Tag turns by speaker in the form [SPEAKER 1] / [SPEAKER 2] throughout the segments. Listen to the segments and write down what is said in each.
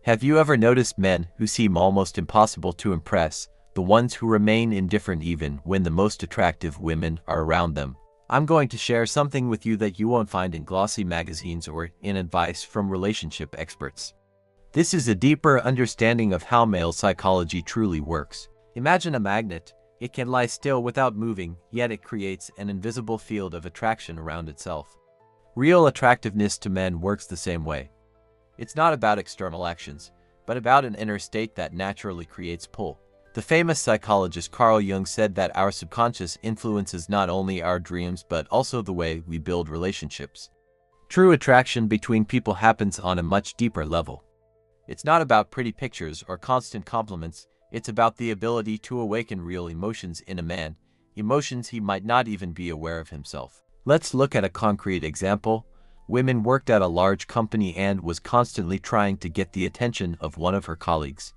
[SPEAKER 1] Have you ever noticed men who seem almost impossible to impress, the ones who remain indifferent even when the most attractive women are around them? I'm going to share something with you that you won't find in glossy magazines or in advice from relationship experts. This is a deeper understanding of how male psychology truly works. Imagine a magnet. It can lie still without moving, yet it creates an invisible field of attraction around itself. Real attractiveness to men works the same way. It's not about external actions, but about an inner state that naturally creates pull. The famous psychologist Carl Jung said that our subconscious influences not only our dreams but also the way we build relationships. True attraction between people happens on a much deeper level. It's not about pretty pictures or constant compliments, it's about the ability to awaken real emotions in a man, emotions he might not even be aware of himself. Let's look at a concrete example. Women worked at a large company and was constantly trying to get the attention of one of her colleagues.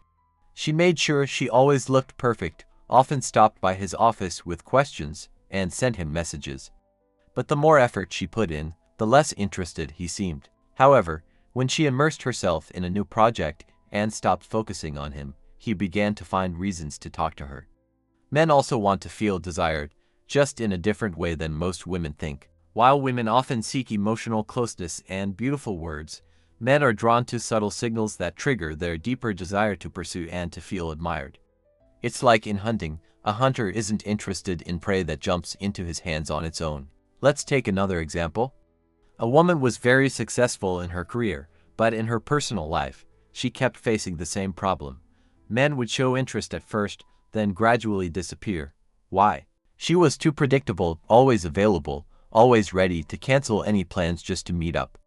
[SPEAKER 1] She made sure she always looked perfect, often stopped by his office with questions, and sent him messages. But the more effort she put in, the less interested he seemed. However, when she immersed herself in a new project and stopped focusing on him, he began to find reasons to talk to her. Men also want to feel desired, just in a different way than most women think. While women often seek emotional closeness and beautiful words, men are drawn to subtle signals that trigger their deeper desire to pursue and to feel admired. It's like in hunting, a hunter isn't interested in prey that jumps into his hands on its own. Let's take another example. A woman was very successful in her career, but in her personal life, she kept facing the same problem. Men would show interest at first, then gradually disappear. Why? She was too predictable, always available, always ready to cancel any plans just to meet up.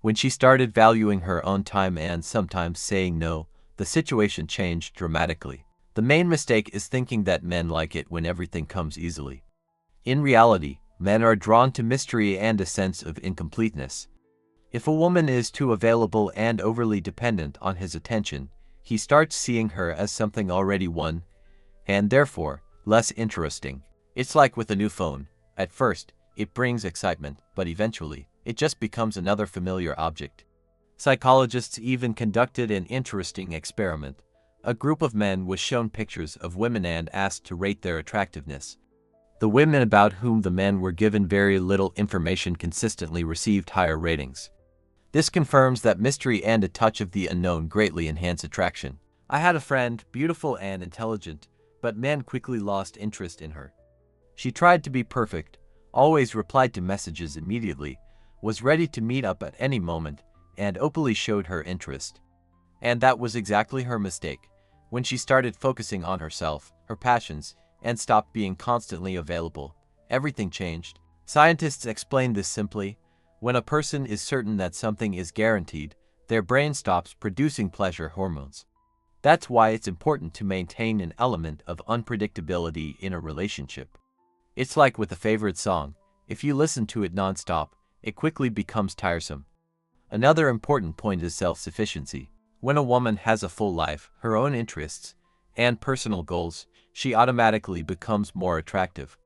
[SPEAKER 1] When she started valuing her own time and sometimes saying no, the situation changed dramatically. The main mistake is thinking that men like it when everything comes easily. In reality, men are drawn to mystery and a sense of incompleteness. If a woman is too available and overly dependent on his attention, he starts seeing her as something already won, and therefore, less interesting. It's like with a new phone. At first, it brings excitement, but eventually, it just becomes another familiar object. Psychologists even conducted an interesting experiment. A group of men was shown pictures of women and asked to rate their attractiveness. The women about whom the men were given very little information consistently received higher ratings. This confirms that mystery and a touch of the unknown greatly enhance attraction. I had a friend, beautiful and intelligent, but men quickly lost interest in her. She tried to be perfect, always replied to messages immediately, was ready to meet up at any moment, and openly showed her interest. And that was exactly her mistake. When she started focusing on herself, her passions, and stopped being constantly available, everything changed. Scientists explain this simply. When a person is certain that something is guaranteed, their brain stops producing pleasure hormones. That's why it's important to maintain an element of unpredictability in a relationship. It's like with a favorite song. If you listen to it non-stop, it quickly becomes tiresome. Another important point is self-sufficiency. When a woman has a full life, her own interests, and personal goals, she automatically becomes more attractive.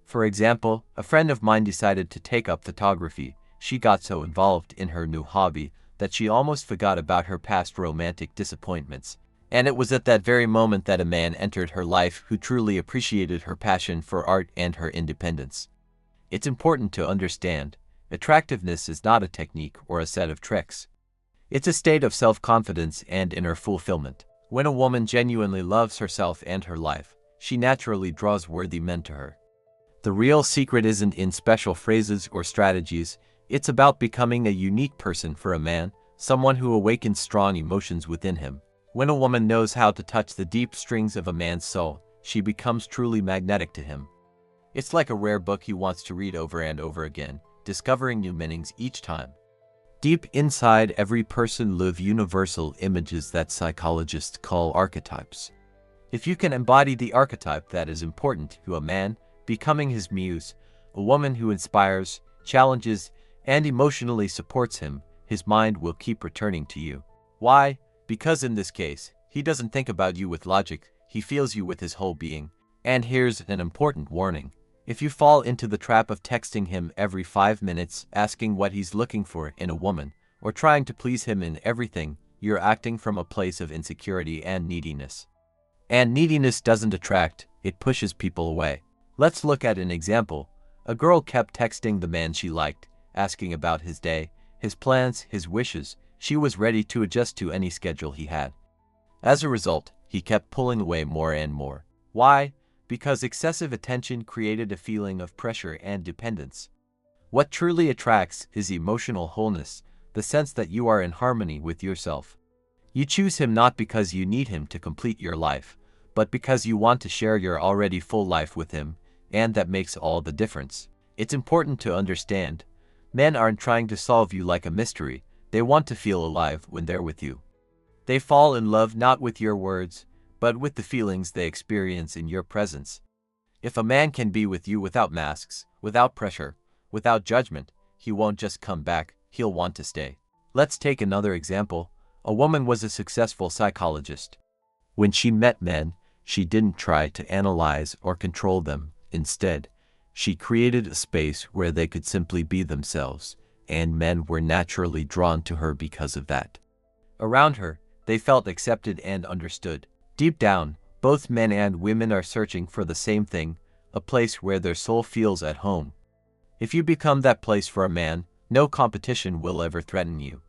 [SPEAKER 1] For example, a friend of mine decided to take up photography. She got so involved in her new hobby that she almost forgot about her past romantic disappointments. And it was at that very moment that a man entered her life who truly appreciated her passion for art and her independence. It's important to understand, attractiveness is not a technique or a set of tricks. It's a state of self-confidence and inner fulfillment. When a woman genuinely loves herself and her life, she naturally draws worthy men to her. The real secret isn't in special phrases or strategies, it's about becoming a unique person for a man, someone who awakens strong emotions within him. When a woman knows how to touch the deep strings of a man's soul, she becomes truly magnetic to him. It's like a rare book he wants to read over and over again, discovering new meanings each time. Deep inside every person live universal images that psychologists call archetypes. If you can embody the archetype that is important to a man, becoming his muse, a woman who inspires, challenges, and emotionally supports him, his mind will keep returning to you. Why? Because in this case, he doesn't think about you with logic, he feels you with his whole being. And here's an important warning. If you fall into the trap of texting him every 5 minutes, asking what he's looking for in a woman, or trying to please him in everything, you're acting from a place of insecurity and neediness. And neediness doesn't attract, it pushes people away. Let's look at an example. A girl kept texting the man she liked, asking about his day, his plans, his wishes. She was ready to adjust to any schedule he had. As a result, he kept pulling away more and more. Why? Because excessive attention created a feeling of pressure and dependence. What truly attracts is emotional wholeness, the sense that you are in harmony with yourself. You choose him not because you need him to complete your life, but because you want to share your already full life with him, and that makes all the difference. It's important to understand, men aren't trying to solve you like a mystery, they want to feel alive when they're with you. They fall in love not with your words, but with the feelings they experience in your presence. If a man can be with you without masks, without pressure, without judgment, he won't just come back, he'll want to stay. Let's take another example. A woman was a successful psychologist. When she met men, she didn't try to analyze or control them. Instead, she created a space where they could simply be themselves, and men were naturally drawn to her because of that. Around her, they felt accepted and understood. Deep down, both men and women are searching for the same thing, a place where their soul feels at home. If you become that place for a man, no competition will ever threaten you.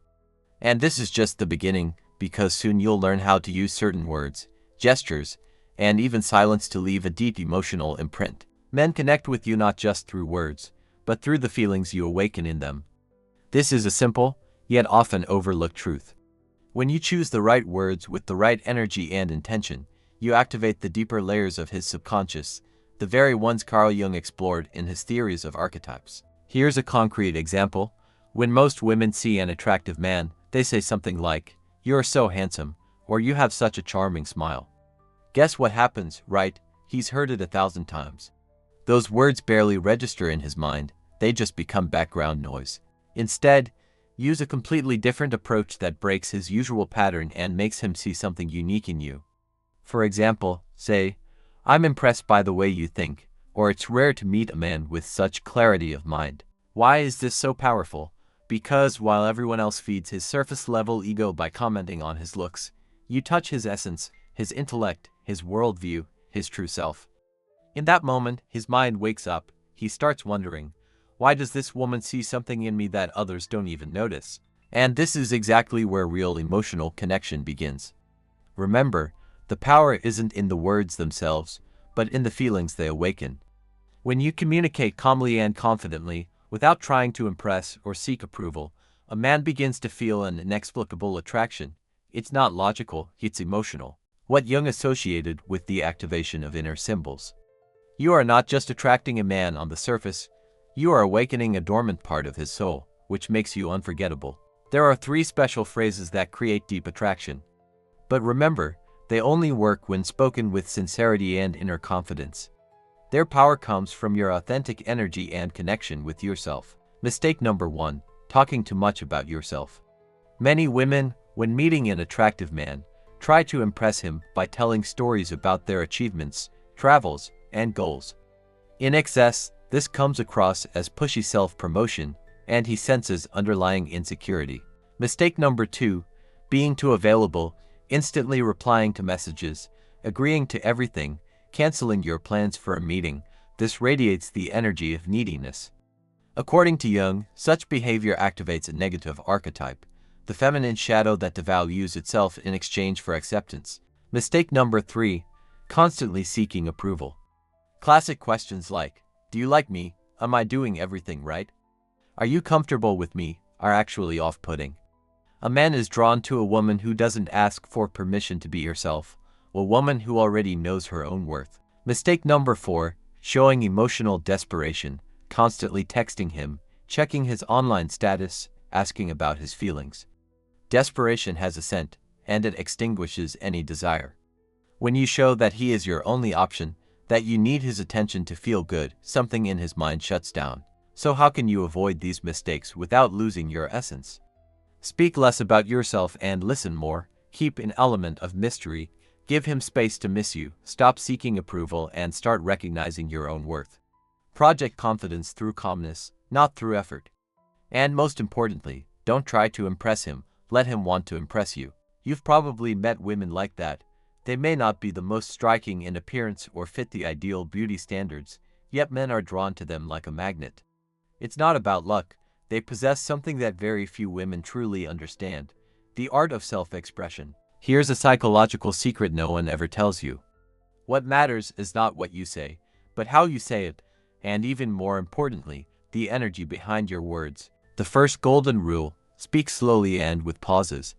[SPEAKER 1] And this is just the beginning, because soon you'll learn how to use certain words, gestures, and even silence to leave a deep emotional imprint. Men connect with you not just through words, but through the feelings you awaken in them. This is a simple, yet often overlooked truth. When you choose the right words with the right energy and intention, you activate the deeper layers of his subconscious, the very ones Carl Jung explored in his theories of archetypes. Here's a concrete example. When most women see an attractive man, they say something like, "You're so handsome," or "You have such a charming smile." Guess what happens, right? He's heard it 1,000 times. Those words barely register in his mind, they just become background noise. Instead, use a completely different approach that breaks his usual pattern and makes him see something unique in you. For example, say, "I'm impressed by the way you think," or "It's rare to meet a man with such clarity of mind." Why is this so powerful? Because while everyone else feeds his surface-level ego by commenting on his looks, you touch his essence, his intellect, his worldview, his true self. In that moment, his mind wakes up. He starts wondering, why does this woman see something in me that others don't even notice? And this is exactly where real emotional connection begins. Remember, the power isn't in the words themselves, but in the feelings they awaken. When you communicate calmly and confidently, without trying to impress or seek approval, a man begins to feel an inexplicable attraction. It's not logical, it's emotional. What Jung associated with the activation of inner symbols. You are not just attracting a man on the surface, you are awakening a dormant part of his soul, which makes you unforgettable. There are 3 special phrases that create deep attraction. But remember, they only work when spoken with sincerity and inner confidence. Their power comes from your authentic energy and connection with yourself. Mistake number 1, talking too much about yourself. Many women, when meeting an attractive man, try to impress him by telling stories about their achievements, travels, and goals. In excess, this comes across as pushy self-promotion, and he senses underlying insecurity. Mistake number 2, being too available, instantly replying to messages, agreeing to everything, canceling your plans for a meeting. This radiates the energy of neediness. According to Jung, such behavior activates a negative archetype, the feminine shadow that devalues itself in exchange for acceptance. Mistake number 3, constantly seeking approval. Classic questions like, "Do you like me? Am I doing everything right? Are you comfortable with me?" are actually off-putting. A man is drawn to a woman who doesn't ask for permission to be herself, a woman who already knows her own worth. Mistake number 4, showing emotional desperation, constantly texting him, checking his online status, asking about his feelings. Desperation has a scent, and it extinguishes any desire. When you show that he is your only option, that you need his attention to feel good, something in his mind shuts down. So how can you avoid these mistakes without losing your essence? Speak less about yourself and listen more. Keep an element of mystery. Give him space to miss you. Stop seeking approval and start recognizing your own worth. Project confidence through calmness, not through effort. And most importantly, don't try to impress him. Let him want to impress you. You've probably met women like that. They may not be the most striking in appearance or fit the ideal beauty standards, yet men are drawn to them like a magnet. It's not about luck. They possess something that very few women truly understand: the art of self-expression. Here's a psychological secret no one ever tells you. What matters is not what you say, but how you say it, and even more importantly, the energy behind your words. The first golden rule: speak slowly and with pauses.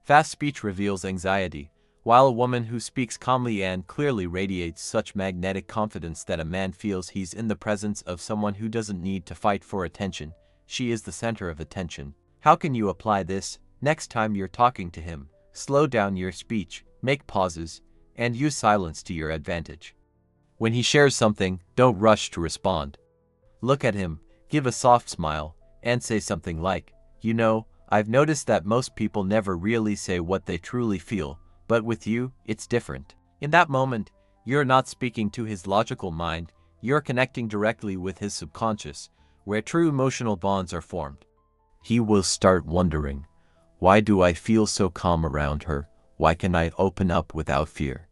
[SPEAKER 1] Fast speech reveals anxiety, while a woman who speaks calmly and clearly radiates such magnetic confidence that a man feels he's in the presence of someone who doesn't need to fight for attention. She is the center of attention. How can you apply this? Next time you're talking to him, slow down your speech, make pauses, and use silence to your advantage. When he shares something, don't rush to respond. Look at him, give a soft smile, and say something like, "You know, I've noticed that most people never really say what they truly feel, but with you, it's different." In that moment, you're not speaking to his logical mind, you're connecting directly with his subconscious, where true emotional bonds are formed. He will start wondering, why do I feel so calm around her? Why can I open up without fear?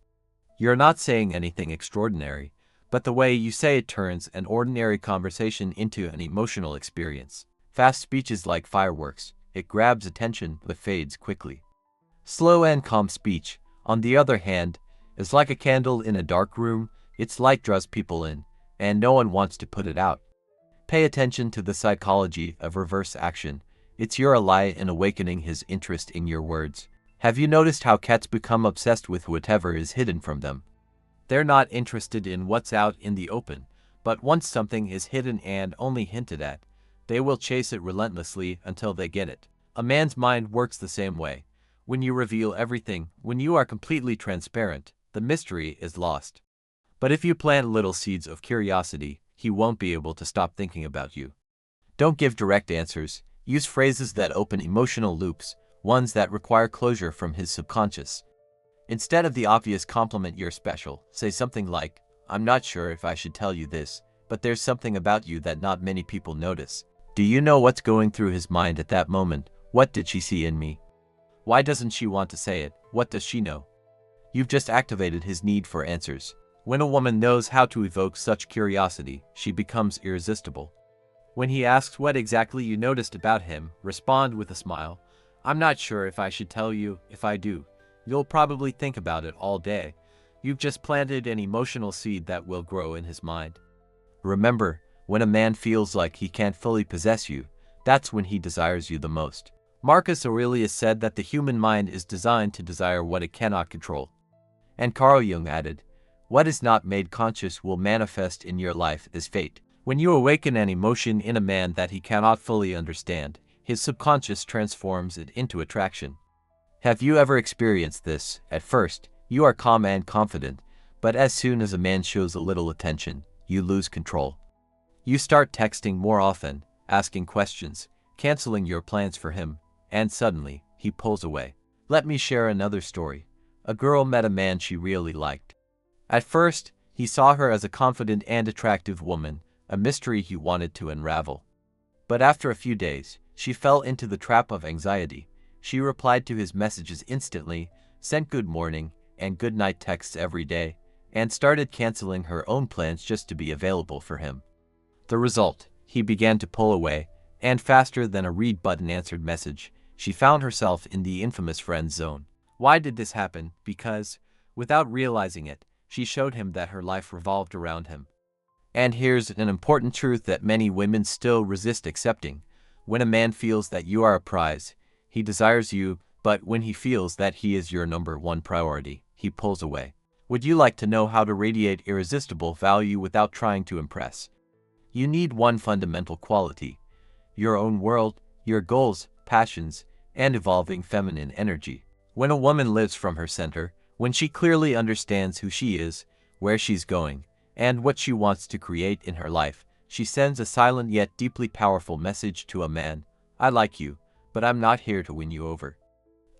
[SPEAKER 1] You're not saying anything extraordinary, but the way you say it turns an ordinary conversation into an emotional experience. Fast speech is like fireworks. It grabs attention but fades quickly. Slow and calm speech, on the other hand, is like a candle in a dark room. Its light draws people in, and no one wants to put it out. Pay attention to the psychology of reverse action. It's your ally in awakening his interest in your words. Have you noticed how cats become obsessed with whatever is hidden from them? They're not interested in what's out in the open, but once something is hidden and only hinted at, they will chase it relentlessly until they get it. A man's mind works the same way. When you reveal everything, when you are completely transparent, the mystery is lost. But if you plant little seeds of curiosity, he won't be able to stop thinking about you. Don't give direct answers. Use phrases that open emotional loops, ones that require closure from his subconscious. Instead of the obvious compliment "you're special," say something like, "I'm not sure if I should tell you this, but there's something about you that not many people notice." Do you know what's going through his mind at that moment? What did she see in me? Why doesn't she want to say it? What does she know? You've just activated his need for answers. When a woman knows how to evoke such curiosity, she becomes irresistible. When he asks what exactly you noticed about him, respond with a smile. "I'm not sure if I should tell you. If I do, you'll probably think about it all day." You've just planted an emotional seed that will grow in his mind. Remember, when a man feels like he can't fully possess you, that's when he desires you the most. Marcus Aurelius said that the human mind is designed to desire what it cannot control. And Carljung added, "What is not made conscious will manifest in your life as fate." When you awaken an emotion in a man that he cannot fully understand, his subconscious transforms it into attraction. Have you ever experienced this? At first, you are calm and confident, but as soon as a man shows a little attention, you lose control. You start texting more often, asking questions, canceling your plans for him, and suddenly, he pulls away. Let me share another story. A girl met a man she really liked. At first, he saw her as a confident and attractive woman, a mystery he wanted to unravel. But after a few days, she fell into the trap of anxiety. She replied to his messages instantly, sent good morning and good night texts every day, and started canceling her own plans just to be available for him. The result, he began to pull away, and faster than a read button answered message, she found herself in the infamous friend zone. Why did this happen? Because, without realizing it, she showed him that her life revolved around him. And here's an important truth that many women still resist accepting. When a man feels that you are a prize, he desires you, but when he feels that he is your number one priority, he pulls away. Would you like to know how to radiate irresistible value without trying to impress? You need one fundamental quality: your own world, your goals, passions, and evolving feminine energy. When a woman lives from her center, when she clearly understands who she is, where she's going, and what she wants to create in her life, she sends a silent yet deeply powerful message to a man: "I like you, but I'm not here to win you over.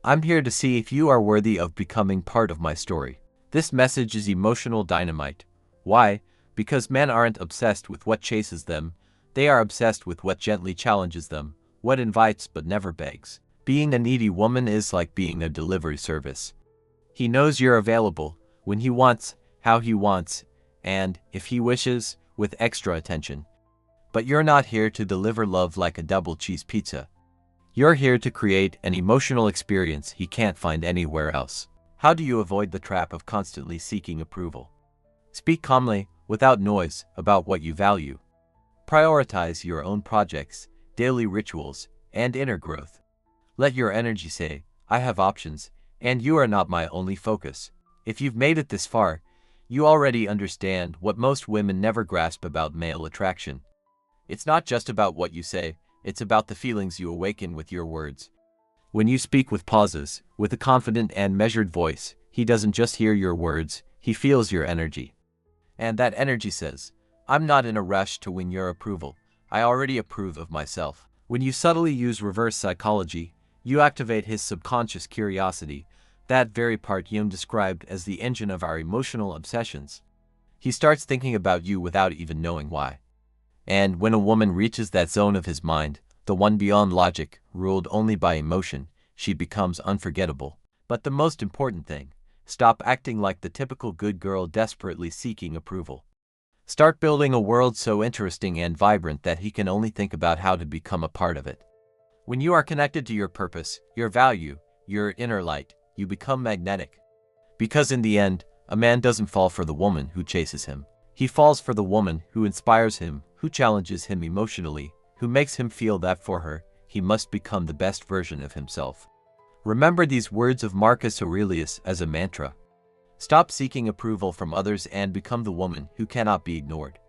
[SPEAKER 1] I'm here to see if you are worthy of becoming part of my story." This message is emotional dynamite. Why? Because men aren't obsessed with what chases them, they are obsessed with what gently challenges them, what invites but never begs. Being a needy woman is like being a delivery service. He knows you're available when he wants, how he wants, and, if he wishes, with extra attention. But you're not here to deliver love like a double cheese pizza. You're here to create an emotional experience he can't find anywhere else. How do you avoid the trap of constantly seeking approval? Speak calmly, without noise, about what you value. Prioritize your own projects, daily rituals, and inner growth. Let your energy say, I have options, and you are not my only focus. If you've made it this far, you already understand what most women never grasp about male attraction. It's not just about what you say, it's about the feelings you awaken with your words. When you speak with pauses, with a confident and measured voice, he doesn't just hear your words, he feels your energy. And that energy says, I'm not in a rush to win your approval, I already approve of myself. When you subtly use reverse psychology, you activate his subconscious curiosity, that very part Jung described as the engine of our emotional obsessions. He starts thinking about you without even knowing why. And when a woman reaches that zone of his mind, the one beyond logic, ruled only by emotion, she becomes unforgettable. But the most important thing, stop acting like the typical good girl desperately seeking approval. Start building a world so interesting and vibrant that he can only think about how to become a part of it. When you are connected to your purpose, your value, your inner light, you become magnetic. Because in the end, a man doesn't fall for the woman who chases him. He falls for the woman who inspires him, who challenges him emotionally, who makes him feel that for her, he must become the best version of himself. Remember these words of Marcus Aurelius as a mantra. Stop seeking approval from others and become the woman who cannot be ignored.